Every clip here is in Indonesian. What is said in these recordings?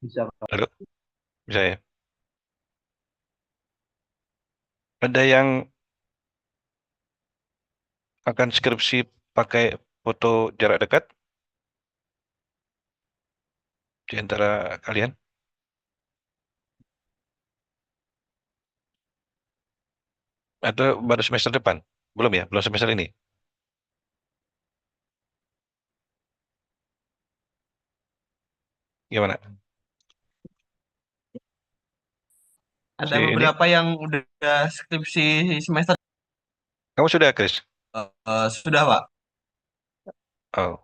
Bisa, Pak. Halo, bisa ya? Ada yang akan skripsi pakai foto jarak dekat di antara kalian? Atau baru semester depan? Belum ya? Belum semester ini? Gimana? Ada Si ini, beberapa yang udah skripsi semester. kamu sudah, Chris? Sudah, Pak. Oh,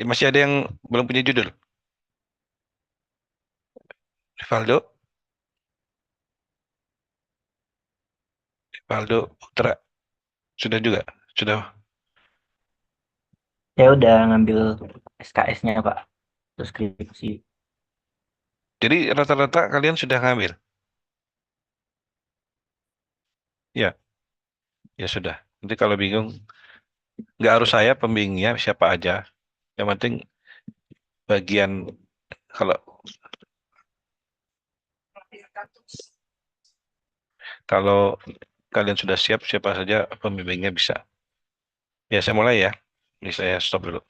masih ada yang belum punya judul? Valdo, Valdo Putra, sudah juga? Sudah. Saya udah ngambil SKS-nya Pak, terus skripsi. Jadi rata-rata kalian sudah ngambil? Ya, ya sudah. Nanti kalau bingung, nggak harus saya pembimbingnya, siapa aja. Yang penting bagian kalau kalau kalian sudah siap, siapa saja pembimbingnya bisa. Ya, saya mulai ya. Ini saya stop dulu.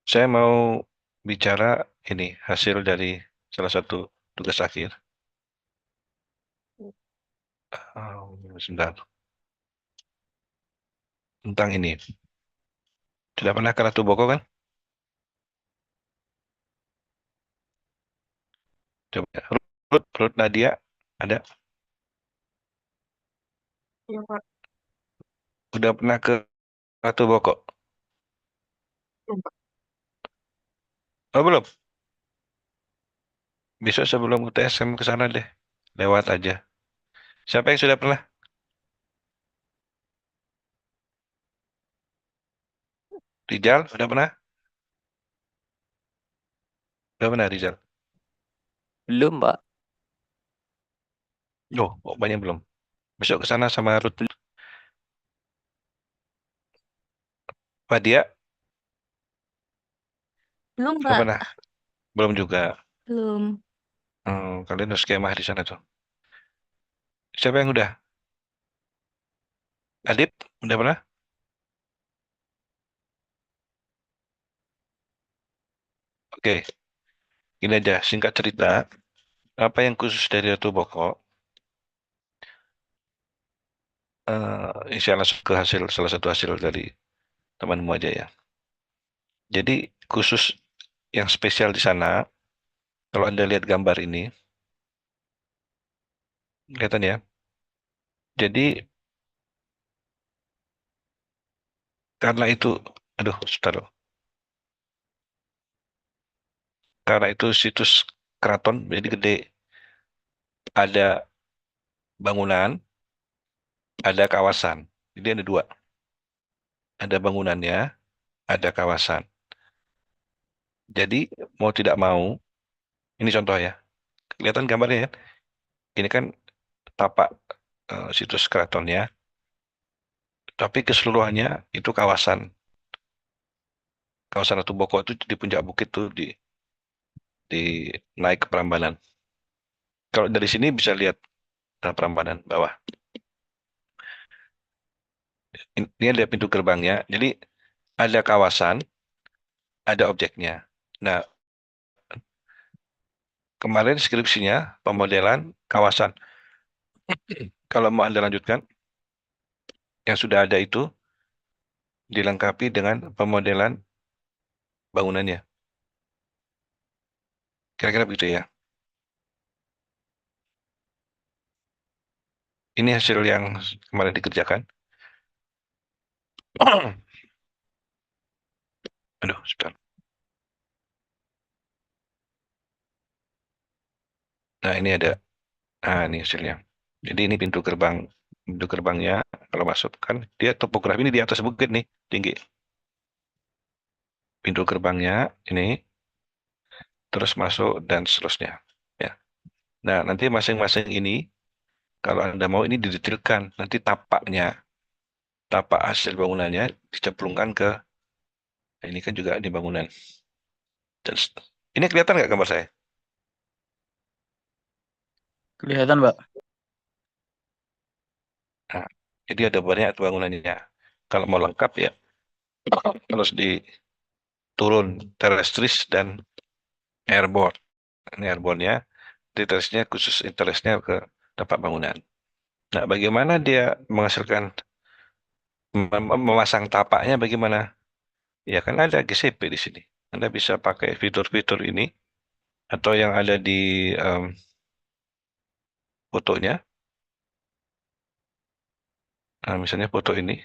Saya mau bicara ini hasil dari salah satu tugas akhir. Sebentar. Tentang ini. Sudah pernah ke Ratu Boko kan? Coba. Ruth Nadia ada. Iya, Pak. Udah pernah ke Ratu Boko? Belum, Pak. Oh belum. Besok sebelum UTSM ke sana deh. Lewat aja. Siapa yang sudah pernah? Rizal, udah pernah? Udah pernah Rizal? Belum, Pak. Oh, kok banyak belum. Besok ke sana sama Ruth. Fadia, Belum, udah Pak. pernah? Belum juga. Belum. Kalian harus kemah di sana tuh. Siapa yang udah? Adit, udah pernah? Oke, ini aja singkat cerita. Apa yang khusus dari Ratu Boko? Saya langsung ke hasil salah satu hasil dari temanmu aja ya. Jadi khusus yang spesial di sana, kalau Anda lihat gambar ini, kelihatan ya. Jadi karena itu, aduh, sebentar loh. Karena itu situs keraton, jadi gede. Ada bangunan, ada kawasan. Jadi ada dua. Ada bangunannya, ada kawasan. Jadi mau tidak mau, ini contoh ya. Kelihatan gambarnya ya. Ini kan tapak situs keratonnya, tapi keseluruhannya itu kawasan. Kawasan Ratu Boko itu di puncak bukit tuh di naik ke Prambanan. Kalau dari sini bisa lihat Prambanan bawah. Ini ada pintu gerbangnya. Jadi ada kawasan, ada objeknya. Nah, kemarin skripsinya pemodelan kawasan. Kalau mau Anda lanjutkan, yang sudah ada itu dilengkapi dengan pemodelan bangunannya. Kira-kira begitu ya. Ini hasil yang kemarin dikerjakan. Aduh, sebentar. Nah, ini ada. Nah, ini hasilnya. Jadi ini pintu gerbangnya kalau masuk kan dia topografi ini di atas bukit nih, tinggi. Pintu gerbangnya ini terus masuk dan seterusnya. Ya. Nah, nanti masing-masing ini kalau Anda mau ini didetailkan, nanti tapak hasil bangunannya dicemplungkan ke, nah, ini kan juga di bangunan. Dan ini kelihatan nggak gambar saya? Kelihatan, Pak. Nah, jadi ada banyak bangunannya. Kalau mau lengkap ya harus diturun terrestris dan airborne. Ini airborne-nya, di terrestrisnya khusus interestnya ke tempat bangunan. Nah, bagaimana dia menghasilkan memasang tapaknya bagaimana? Ya kan ada GCP di sini. Anda bisa pakai fitur-fitur ini atau yang ada di fotonya. Nah, misalnya foto ini,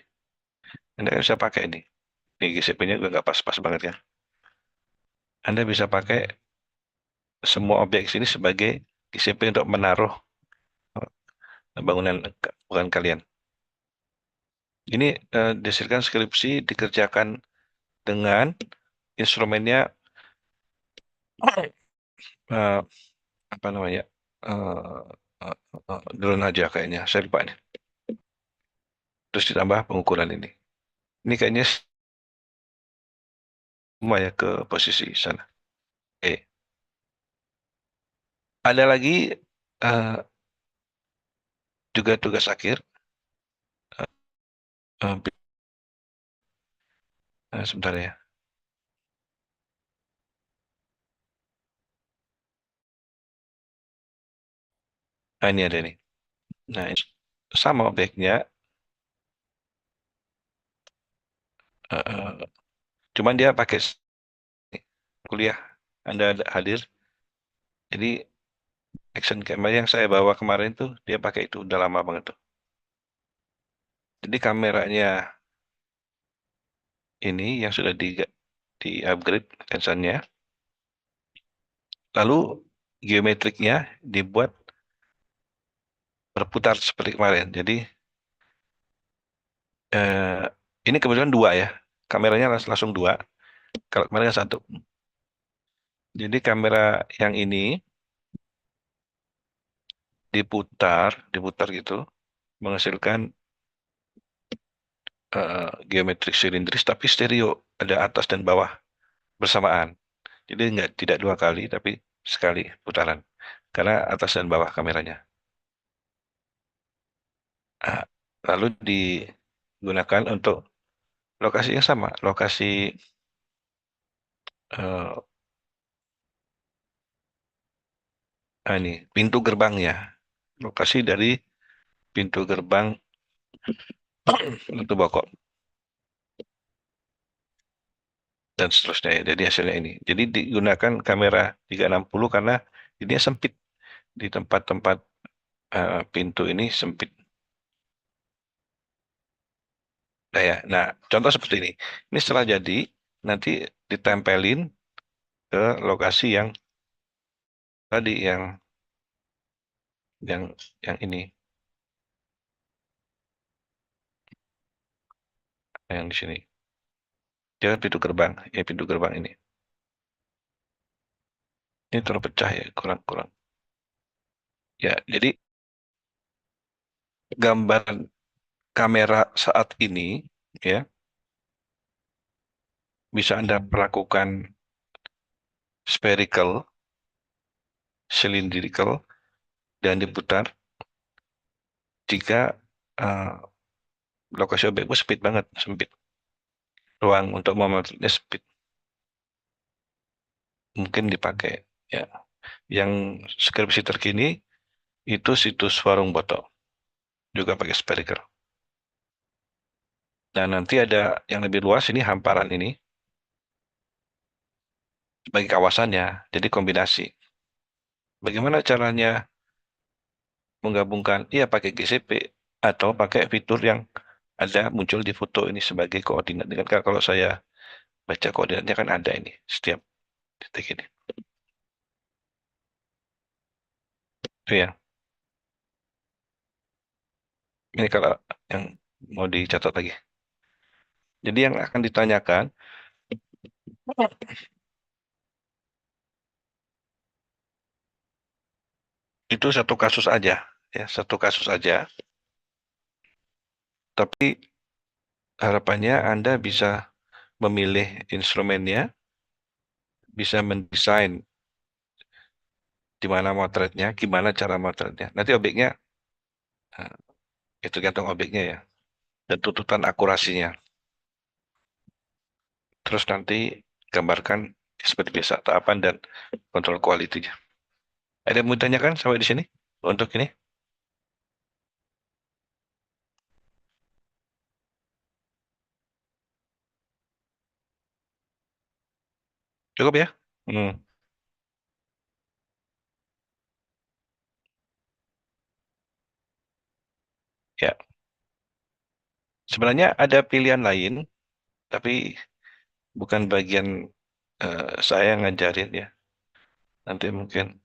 Anda kan bisa pakai ini. Ini GCP-nya juga nggak pas-pas banget ya. Anda bisa pakai semua objek sini sebagai GCP untuk menaruh bangunan bukan kalian. Ini dihasilkan skripsi dikerjakan dengan instrumennya eh, apa namanya drone aja kayaknya. Saya lupa ini. Terus ditambah pengukuran ini. Ini kayaknya semua ya ke posisi sana. Oke. Ada lagi eh, juga tugas akhir. Eh, sebentar ya. Nah, ini ada nih. Nah, ini sama objeknya, cuman dia pakai kuliah. Anda hadir. Jadi action camera yang saya bawa kemarin tuh dia pakai itu udah lama banget tuh. Jadi kameranya ini yang sudah di upgrade lensanya. Lalu geometriknya dibuat berputar seperti kemarin. Jadi eh, ini kebetulan dua ya. Kameranya langsung dua. Kalau kemarin kan satu. Jadi kamera yang ini diputar gitu, menghasilkan geometrik silindris tapi stereo, ada atas dan bawah bersamaan. Jadi tidak dua kali tapi sekali putaran karena atas dan bawah kameranya. Nah, lalu digunakan untuk lokasi yang sama, lokasi eh, ini pintu gerbangnya, lokasi dari pintu gerbang untuk Bokok dan seterusnya ya. Jadi hasilnya ini. Jadi digunakan kamera 360 karena ini sempit di tempat-tempat pintu ini sempit. Nah, ya. Nah, contoh seperti ini. Ini setelah jadi nanti ditempelin ke lokasi yang tadi yang yang ini, yang di sini. Dia pintu gerbang, ya pintu gerbang ini. Ini terpecah ya, kurang-kurang. Ya, jadi gambar kamera saat ini ya bisa Anda perlakukan spherical, cylindrical dan diputar jika eh, lokasi objekmu sempit banget, sempit. Ruang untuk memotretnya sempit. Mungkin dipakai ya. Yang skripsi terkini itu situs Warung Boto, juga pakai spherical. Dan nanti ada yang lebih luas ini hamparan ini bagi kawasannya, jadi kombinasi. Bagaimana caranya menggabungkan? Iya pakai GCP atau pakai fitur yang ada muncul di foto ini sebagai koordinat. Dengan kalau saya baca koordinatnya kan ada ini setiap titik ini. Itu ya. Ini kalau yang mau dicatat lagi. Jadi yang akan ditanyakan itu satu kasus aja, ya satu kasus aja. Tapi harapannya Anda bisa memilih instrumennya bisa mendesain di mana motretnya, gimana cara motretnya. Nanti objeknya eh, itu tergantung objeknya ya, dan tuntutan akurasinya. Terus nanti gambarkan seperti biasa tahapan dan kontrol kualitinya. Ada yang mau ditanyakan sampai di sini untuk ini? Cukup ya? Hmm, ya. Sebenarnya ada pilihan lain, tapi bukan bagian saya ngajarin ya. Nanti mungkin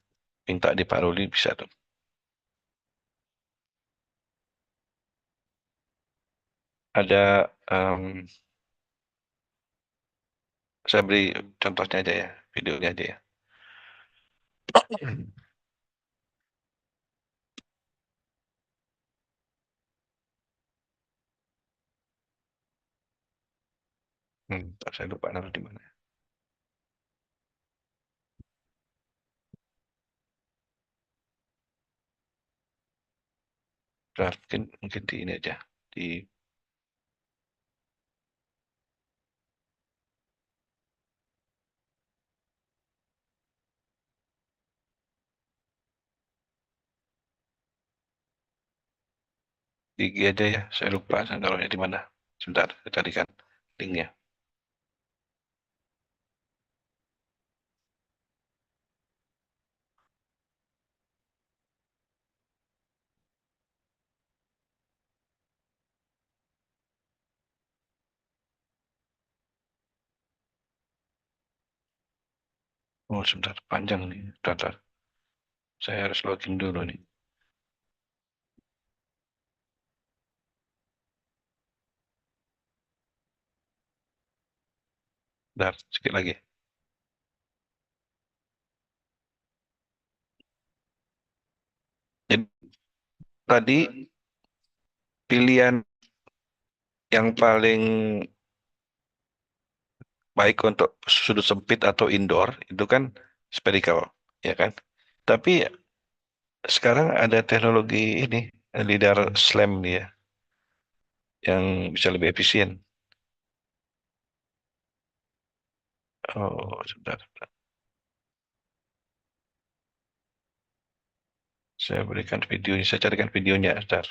minta di Pak Ruli bisa tuh. Ada, saya beri contohnya aja ya, videonya aja ya. Saya lupa naruh di mana. Nah, mungkin di ini aja, di IG aja ya. Saya lupa saya naruhnya di mana. Sebentar, saya carikan linknya. Oh, sebentar, panjang nih. Sebentar, saya harus login dulu nih. Bentar, sedikit lagi. Jadi tadi pilihan yang paling baik untuk sudut sempit atau indoor itu kan spherical, ya kan? Tapi sekarang ada teknologi ini, LiDAR SLAM nih ya, yang bisa lebih efisien. Oh, sebentar, sebentar. Saya berikan videonya, saya carikan videonya, sebentar.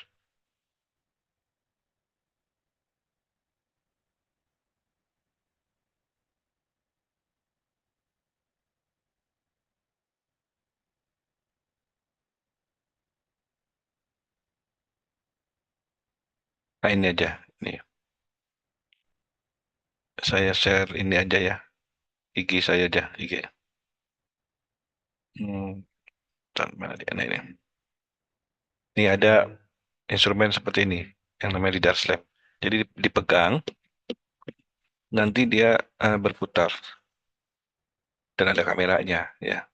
Nah, ini aja, ini. Saya share ini aja ya, IG saya aja, IG. Bentar, mana dia? Nah, ini. Ini ada instrumen seperti ini, yang namanya LiDAR SLAM. Jadi dipegang, nanti dia berputar dan ada kameranya ya.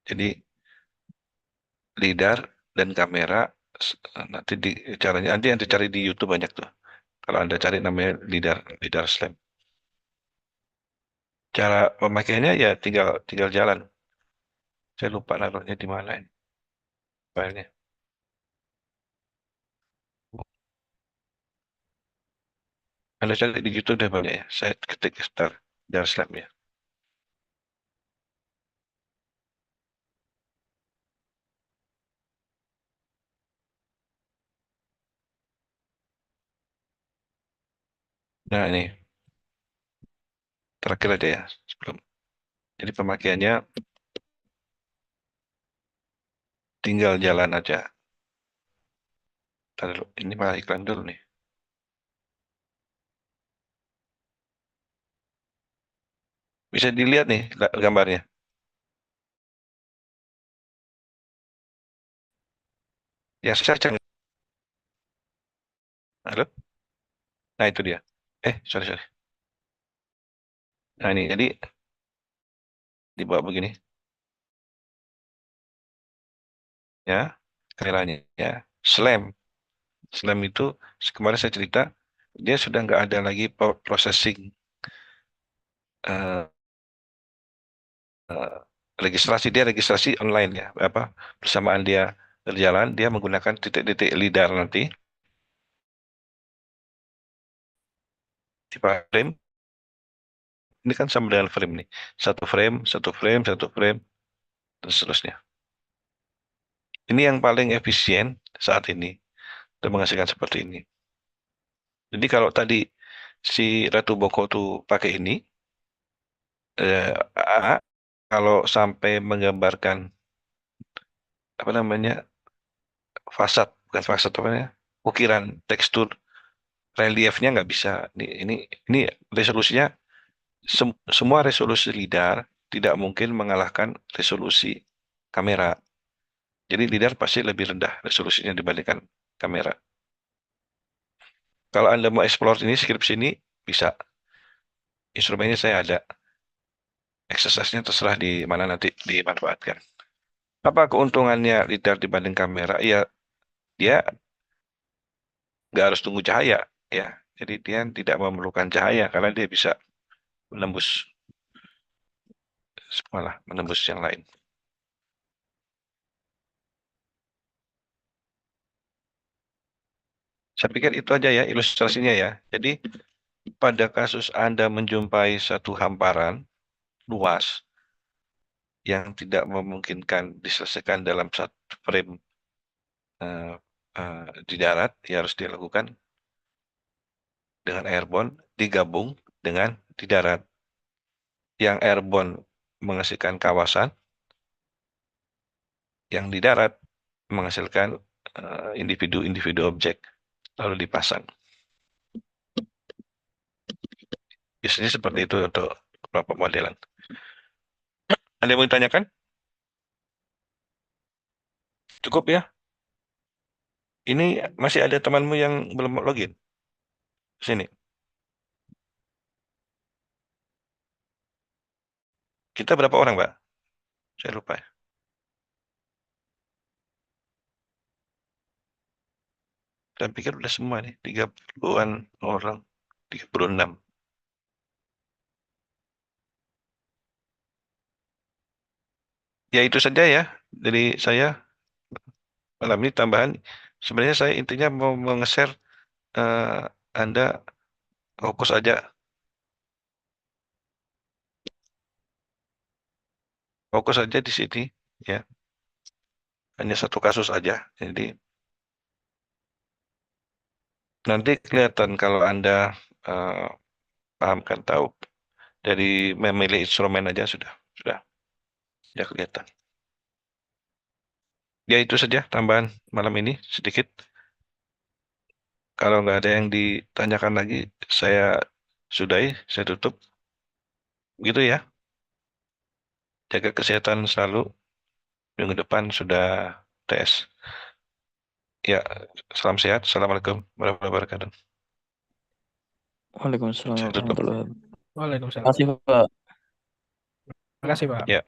Jadi lidar dan kamera nanti di caranya nanti cari di YouTube banyak tuh. Kalau Anda cari namanya lidar slam. Cara pemakaiannya ya tinggal tinggal jalan. Saya lupa naruhnya di mana ini filenya. Anda cari di YouTube deh banyak ya. Saya ketik start lidar slam ya. Nah ini terakhir aja ya sebelum. Jadi pemakaiannya tinggal jalan aja. Ntar dulu, ini malah iklan dulu nih. Bisa dilihat nih gambarnya. Yang saya cari. Halo? Nah itu dia. Sorry sorry. Nah ini jadi dibawa begini ya kameranya ya. Slam. Slam itu kemarin saya cerita dia sudah nggak ada lagi processing eh, registrasi online ya, bersamaan dia berjalan, dia menggunakan titik-titik lidar nanti di frame. Ini kan sama dengan frame nih, satu frame, satu frame, satu frame, dan seterusnya. Ini yang paling efisien saat ini untuk menghasilkan seperti ini. Jadi kalau tadi si Ratu Boko tuh pakai ini, eh, kalau sampai menggambarkan apa namanya bukan fasad apa namanya, ukiran tekstur reliefnya nggak bisa. Ini resolusinya semua resolusi lidar tidak mungkin mengalahkan resolusi kamera. Jadi lidar pasti lebih rendah resolusinya dibandingkan kamera. Kalau Anda mau explore ini, skripsi ini bisa. Instrumennya saya ada. Exercise-nya terserah di mana nanti dimanfaatkan. Apa keuntungannya lidar dibanding kamera? Ya, dia nggak harus tunggu cahaya, ya. Jadi dia tidak memerlukan cahaya karena dia bisa menembus menembus yang lain. Saya pikir itu aja ya ilustrasinya ya. Jadi pada kasus Anda menjumpai satu hamparan luas yang tidak memungkinkan diselesaikan dalam satu frame di darat, ya harus dilakukan dengan airborne digabung dengan di darat. Yang airborne menghasilkan kawasan, yang di darat menghasilkan individu-individu objek lalu dipasang. Biasanya seperti itu untuk beberapa modelan. Ada yang mau ditanyakan? Cukup ya? Ini masih ada temanmu yang belum login? Sini. Kita berapa orang, Mbak? Saya lupa ya. Saya pikir udah semua nih, 30-an orang, 36. Ya itu saja ya dari saya malam ini tambahan. Sebenarnya saya intinya mau meng-share Anda fokus aja, di sini ya. Hanya satu kasus aja. Jadi nanti kelihatan kalau Anda paham kan tahu dari memilih instrumen aja sudah kelihatan. Ya itu saja tambahan malam ini sedikit. Kalau nggak ada yang ditanyakan lagi, saya sudahi, saya tutup. Gitu ya. Jaga kesehatan selalu. Minggu depan sudah tes. Ya, salam sehat. Assalamualaikum warahmatullahi wabarakatuh. Waalaikumsalam Saya tutup. warahmatullahi wabarakatuh. Waalaikumsalam. Terima kasih, Pak. Terima kasih, Pak. Ya.